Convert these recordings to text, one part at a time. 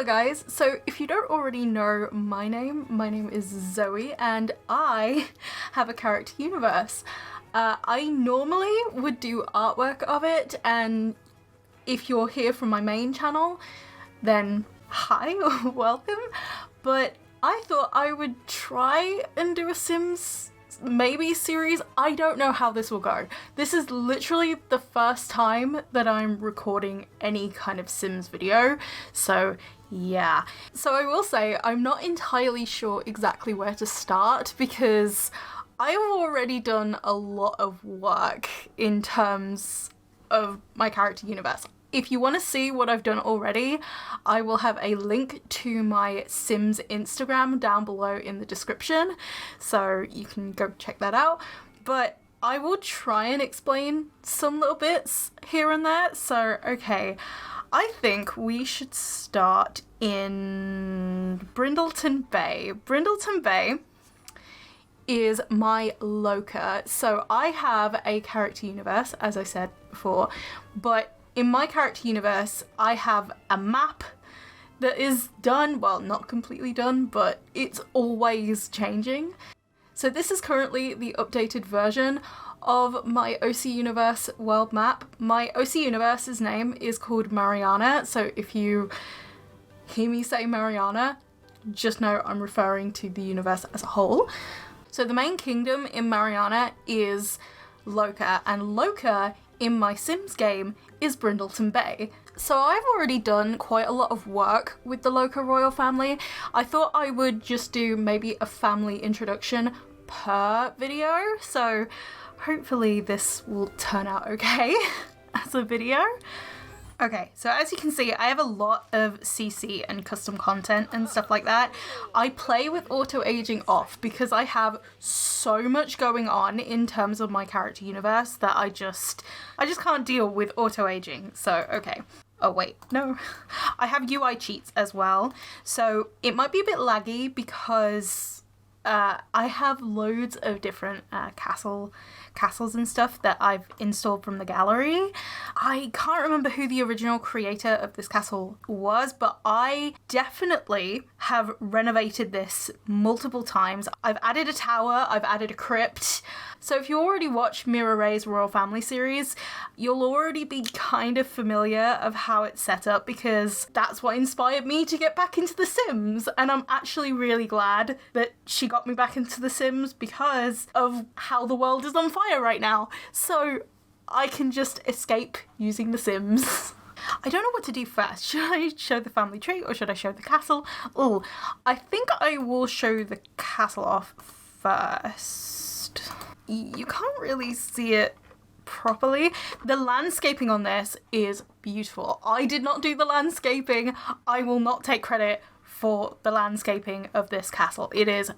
Hello guys, so if you don't already know my name is Zoe and I have a character universe. I normally would do artwork of it, and if you're here from my main channel, then hi, welcome. But I thought I would try and do a Sims maybe series. I don't know how this will go. This is literally the first time that I'm recording any kind of Sims video, so yeah. So I will say I'm not entirely sure exactly where to start because I have already done a lot of work in terms of my character universe. If you want to see what I've done already, I will have a link to my Sims Instagram down below in the description, so you can go check that out. But I will try and explain some little bits here and there. So, okay, I think we should start in Brindleton Bay. Brindleton Bay is my Loka. So I have a character universe, as I said before, but in my character universe, I have a map that is done, well, not completely done, but it's always changing. So this is currently the updated version of my OC Universe world map. My OC Universe's name is called Mariana, so if you hear me say Mariana, just know I'm referring to the universe as a whole. So the main kingdom in Mariana is Loka, and Loka in my Sims game is Brindleton Bay. So I've already done quite a lot of work with the Loka royal family. I thought I would just do maybe a family introduction per video, so hopefully this will turn out okay as a video. Okay, so as you can see, I have a lot of CC and custom content and stuff like that. I play with auto-aging off because I have so much going on in terms of my character universe that I just can't deal with auto-aging. So, okay. Oh wait, no. I have UI cheats as well. So it might be a bit laggy because I have loads of different castles and stuff that I've installed from the gallery. I can't remember who the original creator of this castle was, but I definitely have renovated this multiple times. I've added a tower, I've added a crypt. So if you already watch Mira Ray's Royal Family series, you'll already be kind of familiar of how it's set up because that's what inspired me to get back into The Sims. And I'm actually really glad that she got me back into The Sims because of how the world is on fire right now. So I can just escape using The Sims. I don't know what to do first. Should I show the family tree or should I show the castle? Oh, I think I will show the castle off first. You can't really see it properly. The landscaping on this is beautiful. I did not do the landscaping. I will not take credit for the landscaping of this castle. It is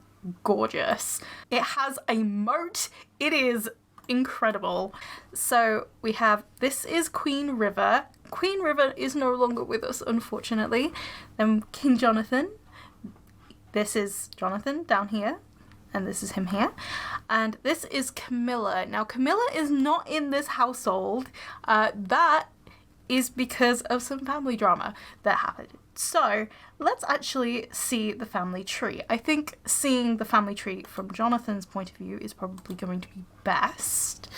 gorgeous. It has a moat. It is incredible. So we have, this is Queen River. Queen River is no longer with us, unfortunately. Then King Jonathan. This is Jonathan down here. And this is him here. And this is Camilla. Now, Camilla is not in this household. That is because of some family drama that happened. So, let's actually see the family tree. I think seeing the family tree from Jonathan's point of view is probably going to be best.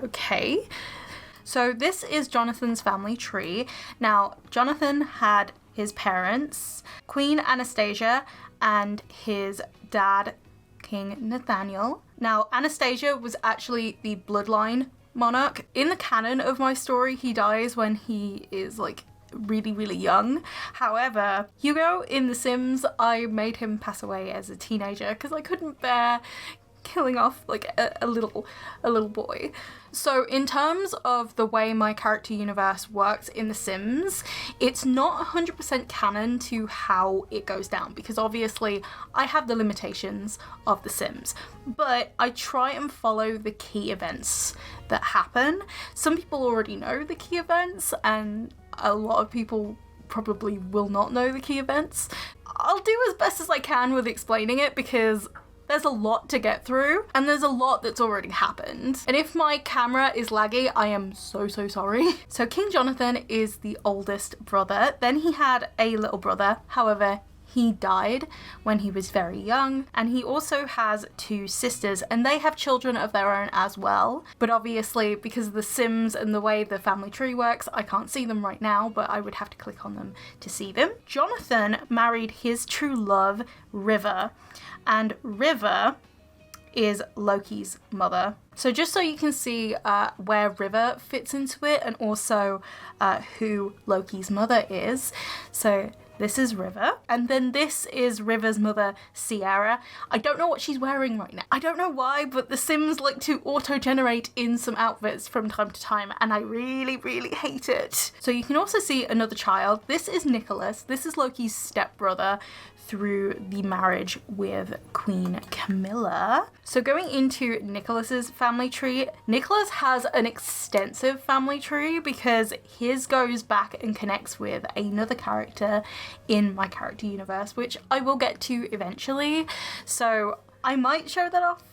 Okay. So, this is Jonathan's family tree. Now, Jonathan had his parents, Queen Anastasia, and his dad, King Nathaniel. Now, Anastasia was actually the bloodline monarch. In the canon of my story, he dies when he is like really, really young. However, Hugo in The Sims, I made him pass away as a teenager because I couldn't bear killing off like a little boy. So in terms of the way my character universe works in The Sims, it's not 100% canon to how it goes down because obviously I have the limitations of The Sims, but I try and follow the key events that happen. Some people already know the key events and a lot of people probably will not know the key events. I'll do as best as I can with explaining it because there's a lot to get through and there's a lot that's already happened. And if my camera is laggy, I am so sorry. So King Jonathan is the oldest brother. Then he had a little brother. However, he died when he was very young, and he also has 2 sisters, and they have children of their own as well. But obviously, because of the Sims and the way the family tree works, I can't see them right now, but I would have to click on them to see them. Jonathan married his true love, River, and River is Loki's mother. So just so you can see where River fits into it, and also who Loki's mother is. So this is River, and then this is River's mother, Sierra. I don't know what she's wearing right now. I don't know why, but the Sims like to auto-generate in some outfits from time to time, and I really hate it. So you can also see another child. This is Nicholas. This is Loki's stepbrother through the marriage with Queen Camilla. So going into Nicholas's family tree, Nicholas has an extensive family tree because his goes back and connects with another character in my character universe, which I will get to eventually. So I might show that off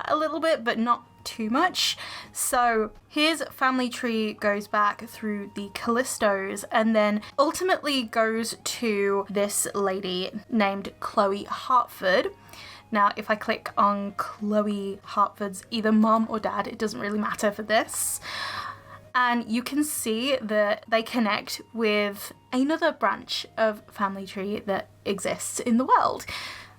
a little bit, but not too much. So his family tree goes back through the Callistos and then ultimately goes to this lady named Chloe Hartford. Now, if I click on Chloe Hartford's either mom or dad, it doesn't really matter for this. And you can see that they connect with another branch of family tree that exists in the world.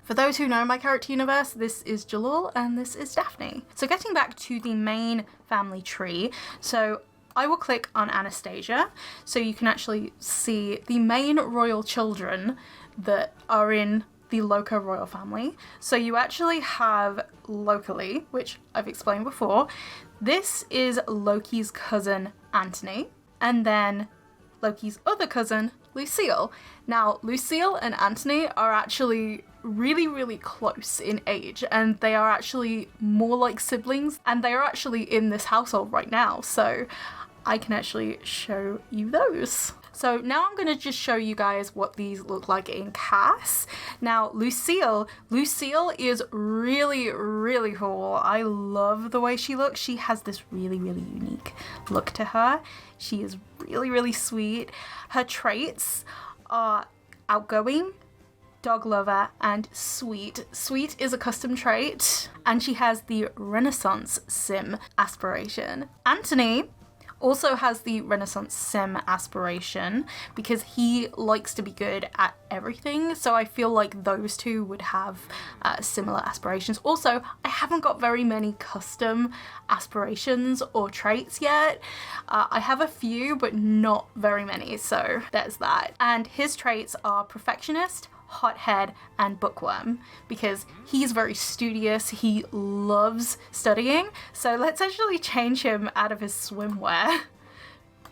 For those who know my character universe, this is Jalal and this is Daphne. So getting back to the main family tree, so I will click on Anastasia so you can actually see the main royal children that are in the Loka royal family. So you actually have locally, which I've explained before. This is Loki's cousin, Anthony, and then Loki's other cousin, Lucille. Now, Lucille and Anthony are actually really close in age, and they are actually more like siblings, and they are actually in this household right now, so I can actually show you those. So now I'm going to just show you guys what these look like in CAS. Now, Lucille is really cool. I love the way she looks. She has this really unique look to her. She is really sweet. Her traits are outgoing, dog lover, and sweet. Sweet is a custom trait, and she has the Renaissance Sim aspiration. Anthony also has the Renaissance Sim aspiration because he likes to be good at everything, so I feel like those two would have similar aspirations. Also, I haven't got very many custom aspirations or traits yet. I have a few, but not very many, so there's that. And his traits are perfectionist, hothead, and bookworm because he's very studious. He loves studying. So let's actually change him out of his swimwear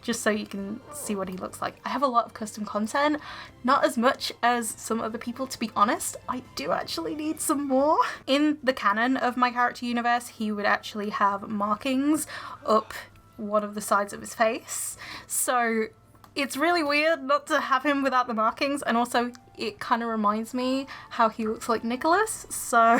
just so you can see what he looks like. I have a lot of custom content, not as much as some other people, to be honest. I do actually need some more. In the canon of my character universe, he would actually have markings up one of the sides of his face. So it's really weird not to have him without the markings, and also it kind of reminds me how he looks like Nicholas. So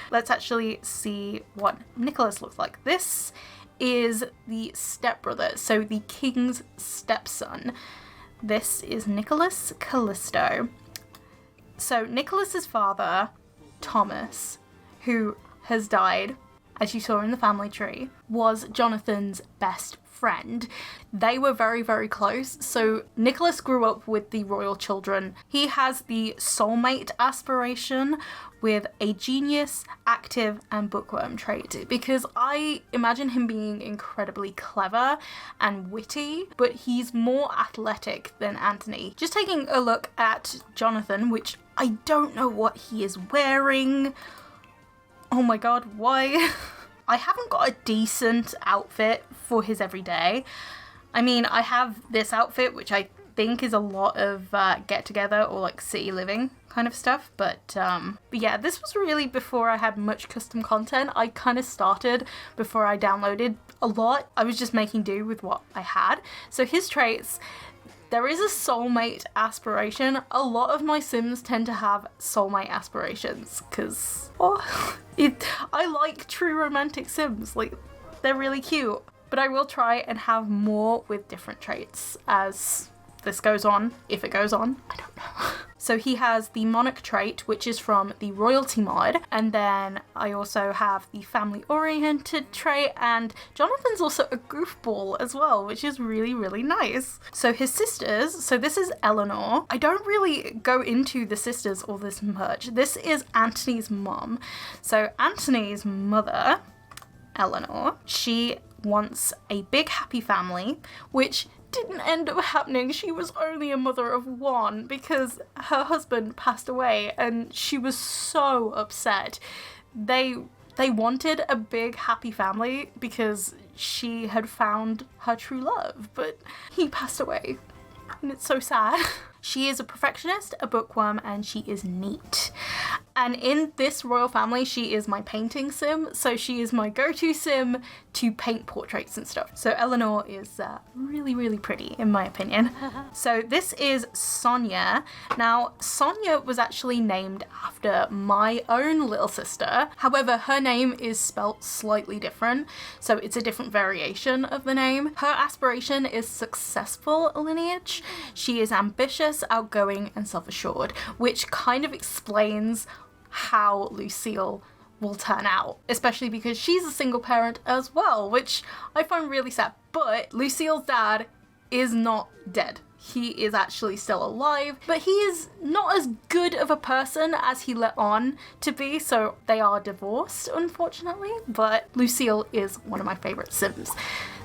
let's actually see what Nicholas looks like. This is the stepbrother, so the king's stepson. This is Nicholas Callisto. So Nicholas's father, Thomas, who has died, as you saw in the family tree, was Jonathan's best friend. They were very close. So Nicholas grew up with the royal children. He has the soulmate aspiration with a genius, active, and bookworm trait because I imagine him being incredibly clever and witty, but he's more athletic than Anthony. Just taking a look at Jonathan, which I don't know what he is wearing. Oh my god, why? I haven't got a decent outfit for his everyday. I mean, I have this outfit, which I think is a lot of get together or like city living kind of stuff. But yeah, this was really before I had much custom content. I kind of started before I downloaded a lot. I was just making do with what I had. So his traits, There is a soulmate aspiration. A lot of my Sims tend to have soulmate aspirations because I like true romantic Sims. Like, they're really cute. But I will try and have more with different traits as this goes on, if it goes on, I don't know. So he has the monarch trait, which is from the royalty mod, and then I also have the family oriented trait, and Jonathan's also a goofball as well, which is really, really nice. So his sisters, so this is Eleanor. I don't really go into the sisters all this much. This is Anthony's mom. So Anthony's mother, Eleanor, she wants a big happy family, which didn't end up happening. She was only a mother of one because her husband passed away and she was so upset. They wanted a big happy family because she had found her true love, but he passed away and it's so sad. She is a perfectionist, a bookworm, and she is neat. And in this royal family, she is my painting sim, so she is my go-to sim to paint portraits and stuff. So Eleanor is really, really pretty, in my opinion. So this is Sonia. Now, Sonia was actually named after my own little sister. However, her name is spelt slightly different, so it's a different variation of the name. Her aspiration is successful lineage. She is ambitious, outgoing, and self-assured, which kind of explains how Lucille will turn out, especially because she's a single parent as well, which I find really sad. But Lucille's dad is not dead. He is actually still alive, but he is not as good of a person as he let on to be, so they are divorced, unfortunately, but Lucille is one of my favorite Sims.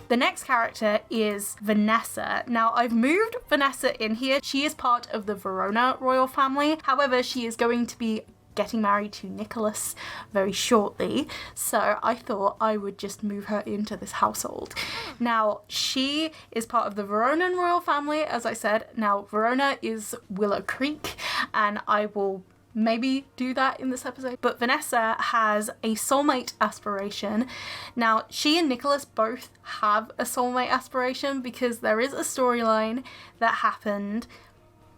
The next character is Vanessa. Now, I've moved Vanessa in here. She is part of the Verona royal family. However, she is going to be getting married to Nicholas very shortly, so I thought I would just move her into this household. Now, she is part of the Veronan royal family, as I said. Now, Verona is Willow Creek, and I will maybe do that in this episode. But Vanessa has a soulmate aspiration. Now, she and Nicholas both have a soulmate aspiration because there is a storyline that happened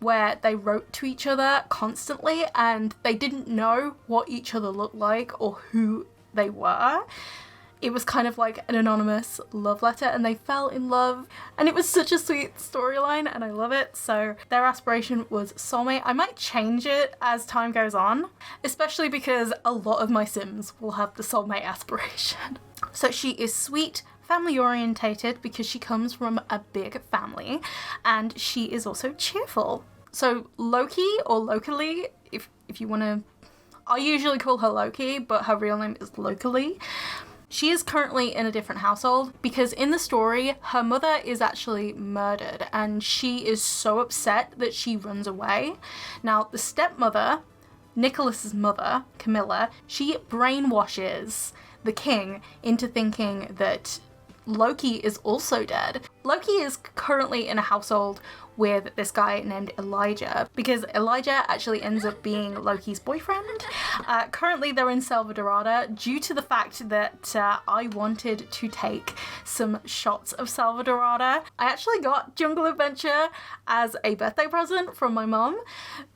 where they wrote to each other constantly and they didn't know what each other looked like or who they were. It was kind of like an anonymous love letter and they fell in love, and it was such a sweet storyline and I love it. So their aspiration was soulmate. I might change it as time goes on, especially because a lot of my Sims will have the soulmate aspiration. So she is sweet, family orientated because she comes from a big family, and she is also cheerful. So Loki, or Locally, if you want to, I usually call her Loki, but her real name is Locally. She is currently in a different household because in the story, her mother is actually murdered and she is so upset that she runs away. Now, the stepmother, Nicholas's mother, Camilla, she brainwashes the king into thinking that Loki is also dead. Loki is currently in a household with this guy named Elijah because Elijah actually ends up being Loki's boyfriend. Currently they're in Salvadorada due to the fact that I wanted to take some shots of Salvadorada. I actually got Jungle Adventure as a birthday present from my mum,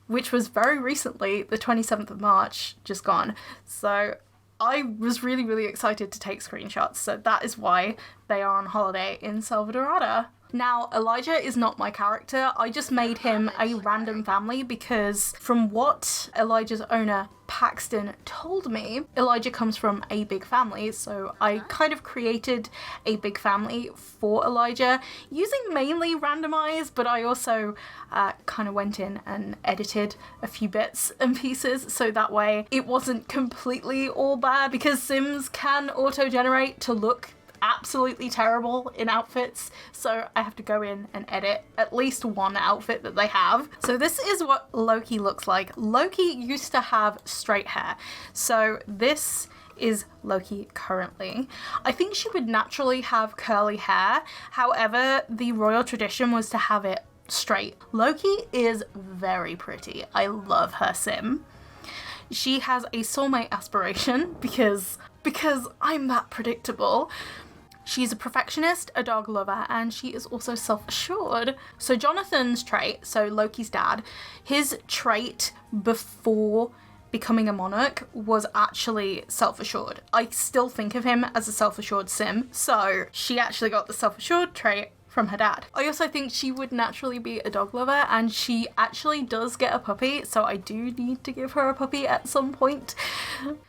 which was very recently, the 27th of March, just gone. So I was really, really excited to take screenshots, so that is why they are on holiday in Salvadorada. Now, Elijah is not my character. I just made him a random family because from what Elijah's owner, Paxton, told me, Elijah comes from a big family, so I kind of created a big family for Elijah using mainly randomized, but I also kind of went in and edited a few bits and pieces so that way it wasn't completely all bad, because Sims can auto-generate to look absolutely terrible in outfits, so I have to go in and edit at least one outfit that they have. So this is what Loki looks like. Loki used to have straight hair, so this is Loki currently. I think she would naturally have curly hair, however the royal tradition was to have it straight. Loki is very pretty. I love her sim. She has a soulmate aspiration because I'm that predictable. She's a perfectionist, a dog lover, and she is also self-assured. So Jonathan's trait, so Loki's dad, his trait before becoming a monarch was actually self-assured. I still think of him as a self-assured sim, so she actually got the self-assured trait from her dad. I also think she would naturally be a dog lover, and she actually does get a puppy, so I do need to give her a puppy at some point.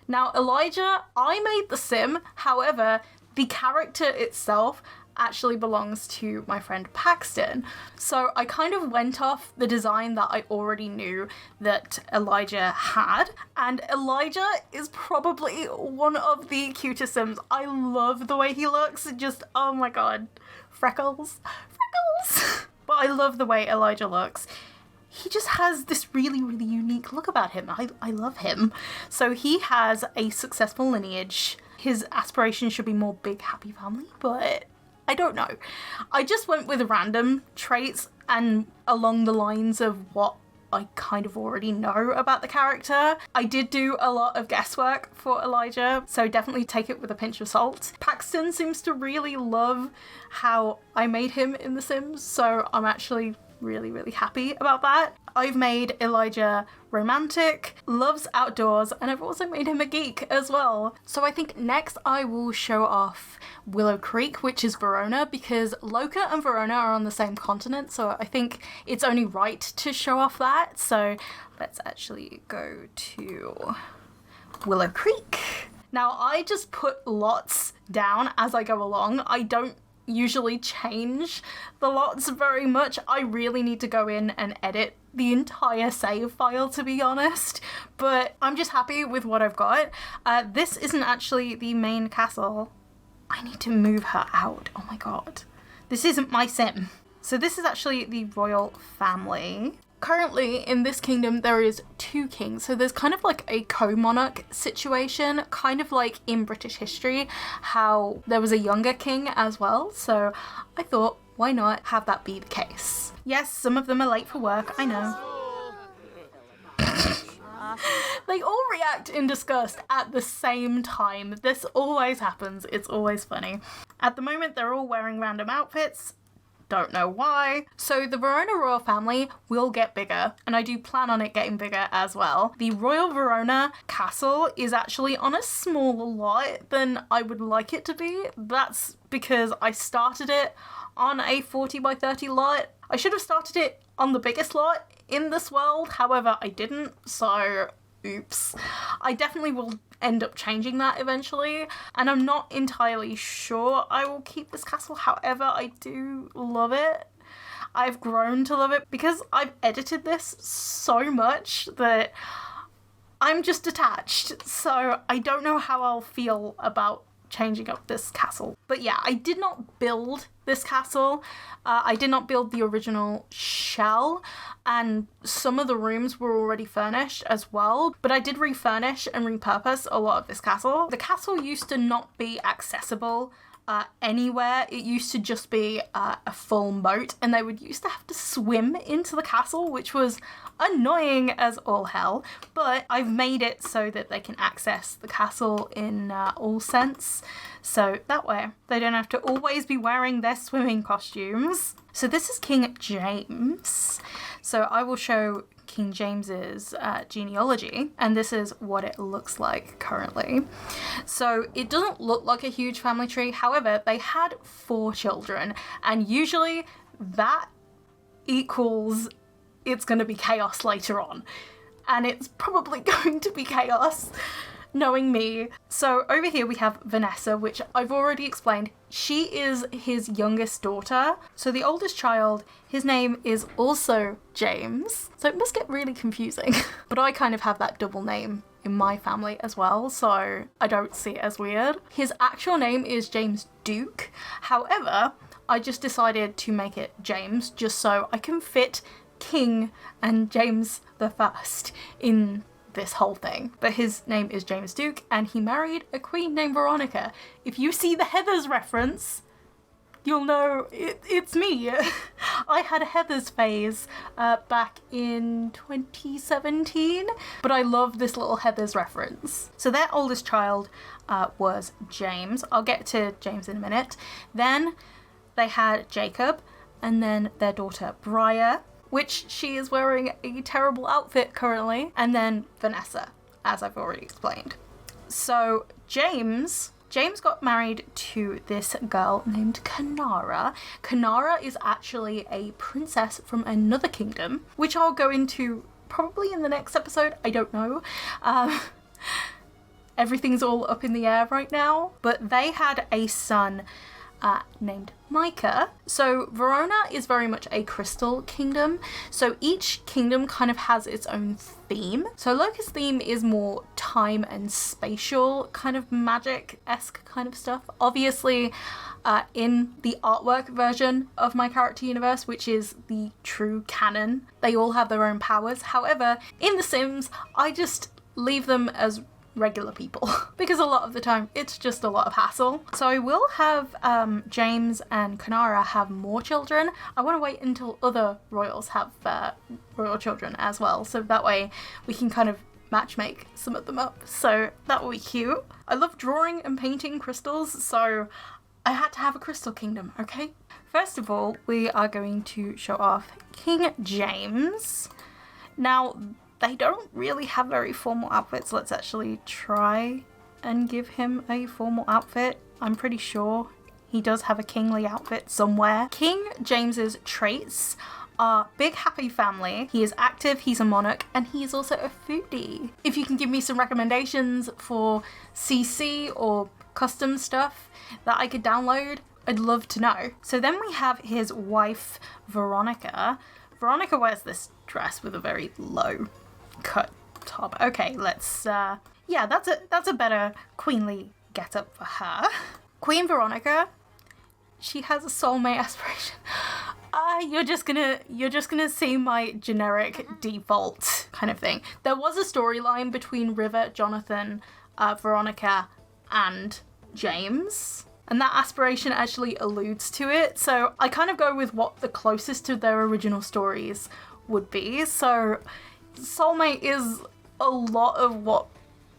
Now, Elijah, I made the sim, however, the character itself actually belongs to my friend Paxton. So I kind of went off the design that I already knew that Elijah had, and Elijah is probably one of the cutest sims. I love the way he looks, just, oh my god, freckles. But I love the way Elijah looks. He just has this really, really unique look about him. I love him. So he has a successful lineage. His aspiration should be more big, happy family, but I don't know. I just went with random traits and along the lines of what I kind of already know about the character. I did do a lot of guesswork for Elijah, so definitely take it with a pinch of salt. Paxton seems to really love how I made him in The Sims, so I'm actually really, really happy about that. I've made Elijah romantic, loves outdoors, and I've also made him a geek as well. So I think next I will show off Willow Creek, which is Verona, because Loka and Verona are on the same continent, so I think it's only right to show off that. So let's actually go to Willow Creek. Now I just put lots down as I go along. I don't usually change the lots very much. I really need to go in and edit the entire save file, to be honest, but I'm just happy with what I've got. This isn't actually the main castle. I need to move her out. Oh my god. This isn't my sim. So this is actually the royal family. Currently, in this kingdom, there is 2 kings, so there's kind of like a co-monarch situation, kind of like in British history, how there was a younger king as well, so I thought, why not have that be the case? Yes, some of them are late for work, I know. They all react in disgust at the same time. This always happens, it's always funny. At the moment, they're all wearing random outfits. Don't know why. So the Verona royal family will get bigger, and I do plan on it getting bigger as well. The Royal Verona castle is actually on a smaller lot than I would like it to be. That's because I started it on a 40 by 30 lot. I should have started it on the biggest lot in this world, however I didn't, so oops. I definitely will end up changing that eventually, and I'm not entirely sure I will keep this castle. However, I do love it. I've grown to love it because I've edited this so much that I'm just attached, so I don't know how I'll feel about changing up this castle. But yeah, I did not build this castle. I did not build the original shell, and some of the rooms were already furnished as well, but I did refurnish and repurpose a lot of this castle. The castle used to not be accessible anywhere. It used to just be a full moat, and they would used to have to swim into the castle, which was annoying as all hell, but I've made it so that they can access the castle in all sense, so that way they don't have to always be wearing their swimming costumes. So this is King James. So I will show King James's genealogy, and this is what it looks like currently. So it doesn't look like a huge family tree, however they had 4 children, and usually that equals it's going to be chaos later on, and it's probably going to be chaos knowing me. So over here we have Vanessa, which I've already explained. She is his youngest daughter. So the oldest child, his name is also James. So it must get really confusing. But I kind of have that double name in my family as well, so I don't see it as weird. His actual name is James Duke. However, I just decided to make it James just so I can fit King and James the First in this whole thing. But his name is James Duke, and he married a queen named Veronica. If you see the Heathers reference, you'll know it's me. I had a Heather's phase back in 2017, but I love this little Heather's reference. So their oldest child was James. I'll get to James in a minute. Then they had Jacob, and then their daughter Briar, which she is wearing a terrible outfit currently, and then Vanessa, as I've already explained. So James got married to this girl named Kanara. Kanara is actually a princess from another kingdom, which I'll go into probably in the next episode. I don't know. Everything's all up in the air right now. But they had a son named Micah. So Verona is very much a crystal kingdom. So each kingdom kind of has its own theme. So Loka's theme is more time and spatial kind of magic-esque kind of stuff. Obviously, in the artwork version of my character universe, which is the true canon, they all have their own powers. However, in The Sims, I just leave them as regular people because a lot of the time it's just a lot of hassle. So I will have James and Kanara have more children. I want to wait until other royals have royal children as well, so that way we can kind of matchmake some of them up. So that will be cute. I love drawing and painting crystals, so I had to have a crystal kingdom, okay? First of all, we are going to show off King James. Now, they don't really have very formal outfits. Let's actually try and give him a formal outfit. I'm pretty sure he does have a kingly outfit somewhere. King James's traits are big happy family. He is active, he's a monarch, and he is also a foodie. If you can give me some recommendations for CC or custom stuff that I could download, I'd love to know. So then we have his wife, Veronica. Veronica wears this dress with a very low cut top. Okay, let's yeah, that's a better queenly getup for her. Queen Veronica, she has a soulmate aspiration. You're just gonna see my generic default kind of thing. There was a storyline between River, Jonathan, Veronica, and James, and that aspiration actually alludes to it. So I kind of go with what the closest to their original stories would be. So soulmate is a lot of what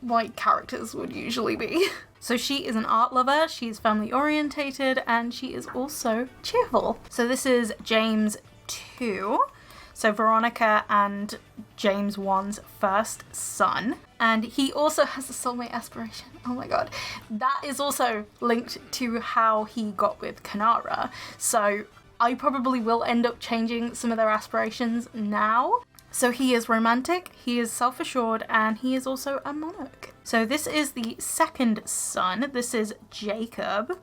my characters would usually be. So she is an art lover, she's family orientated, and she is also cheerful. So this is James 2. So Veronica and James 1's first son. And he also has a soulmate aspiration. Oh my god. That is also linked to how he got with Kanara. So I probably will end up changing some of their aspirations now. So he is romantic, he is self-assured, and he is also a monarch. So this is the second son. This is Jacob.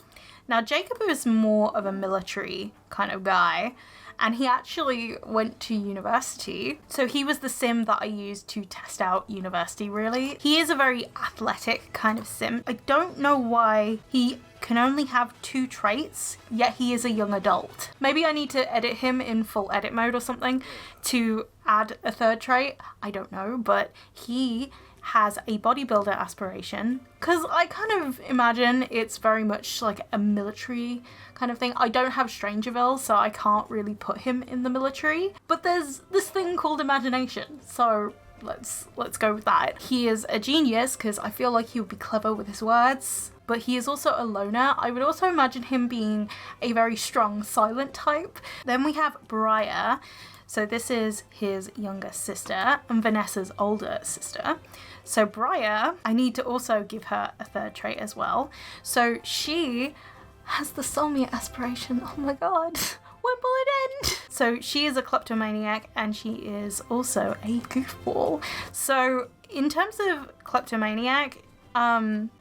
Now Jacob is more of a military kind of guy, and he actually went to university. So he was the sim that I used to test out university, really. He is a very athletic kind of sim. I don't know why he can only have 2 traits, yet he is a young adult. Maybe I need to edit him in full edit mode or something to add a 3rd trait. I don't know, but he has a bodybuilder aspiration, because I kind of imagine it's very much like a military kind of thing. I don't have Strangerville, so I can't really put him in the military, but there's this thing called imagination, so let's go with that. He is a genius, because I feel like he would be clever with his words, but he is also a loner. I would also imagine him being a very strong silent type. Then we have Briar. So this is his younger sister and Vanessa's older sister. So Briar, I need to also give her a 3rd trait as well. So she has the soulmate aspiration. Oh my god. When will it end? So she is a kleptomaniac, and she is also a goofball. So in terms of kleptomaniac,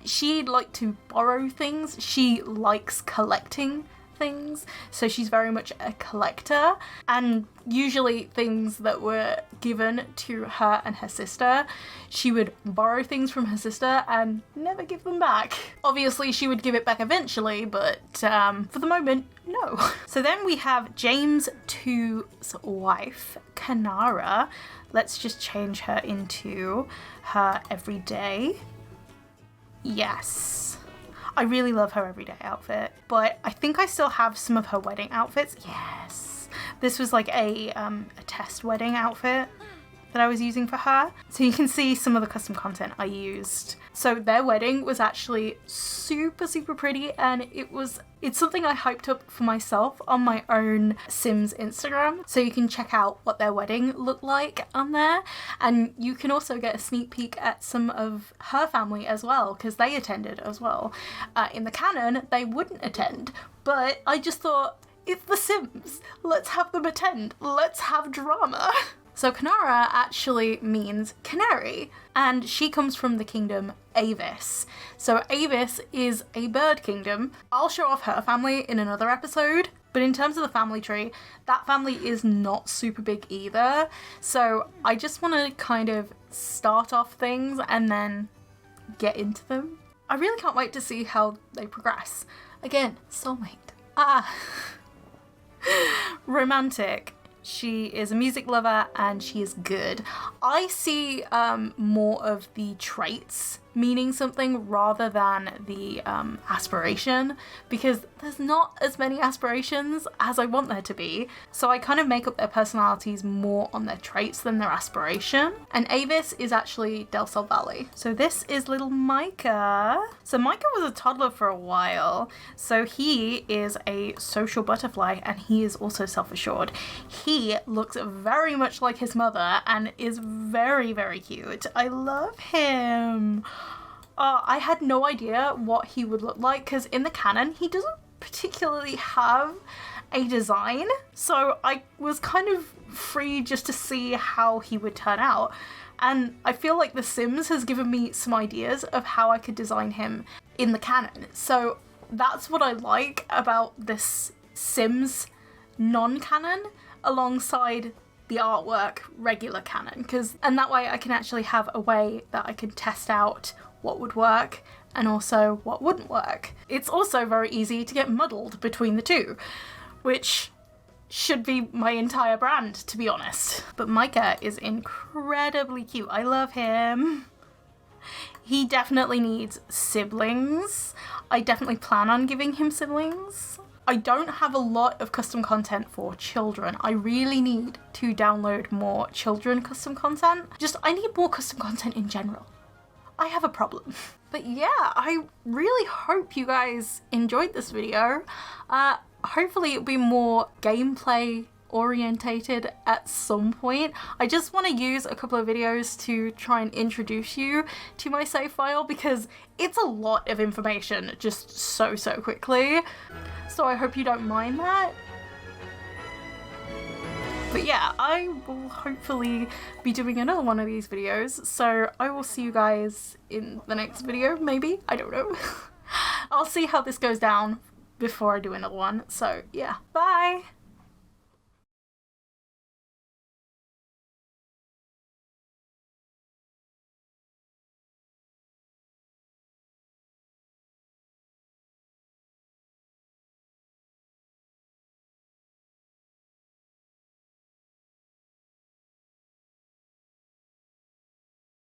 she'd like to borrow things. She likes collecting things, so she's very much a collector, and usually things that were given to her and her sister, she would borrow things from her sister and never give them back. Obviously she would give it back eventually, but for the moment, no. So then we have James 2's wife, Kanara. Let's just change her into her everyday. Yes. I really love her everyday outfit, but I think I still have some of her wedding outfits. Yes. This was like a test wedding outfit that I was using for her. So you can see some of the custom content I used. So their wedding was actually super, super pretty, and it's something I hyped up for myself on my own Sims Instagram. So you can check out what their wedding looked like on there. And you can also get a sneak peek at some of her family as well, because they attended as well. In the canon, they wouldn't attend, but I just thought, it's The Sims. Let's have them attend. Let's have drama. So Kanara actually means canary, and she comes from the kingdom Avis. So Avis is a bird kingdom. I'll show off her family in another episode, but in terms of the family tree, that family is not super big either. So I just want to kind of start off things and then get into them. I really can't wait to see how they progress. Again, soulmate. Romantic. She is a music lover and she is good. I see more of the traits meaning something rather than the aspiration, because there's not as many aspirations as I want there to be. So I kind of make up their personalities more on their traits than their aspiration. And Avis is actually Del Sol Valley. So this is little Micah. So Micah was a toddler for a while. So he is a social butterfly and he is also self-assured. He looks very much like his mother and is very, very cute. I love him. I had no idea what he would look like because in the canon he doesn't particularly have a design, so I was kind of free just to see how he would turn out, and I feel like The Sims has given me some ideas of how I could design him in the canon. So that's what I like about this Sims non-canon alongside the artwork regular canon, and that way I can actually have a way that I can test out what would work and also what wouldn't work. It's also very easy to get muddled between the two, which should be my entire brand, to be honest. But Micah is incredibly cute. I love him. He definitely needs siblings. I definitely plan on giving him siblings. I don't have a lot of custom content for children. I really need to download more children custom content. I need more custom content in general. I have a problem. But yeah, I really hope you guys enjoyed this video. Hopefully it'll be more gameplay orientated at some point. I just want to use a couple of videos to try and introduce you to my save file because it's a lot of information just so quickly. So I hope you don't mind that. But yeah, I will hopefully be doing another one of these videos, so I will see you guys in the next video, maybe? I don't know. I'll see how this goes down before I do another one, so yeah, bye!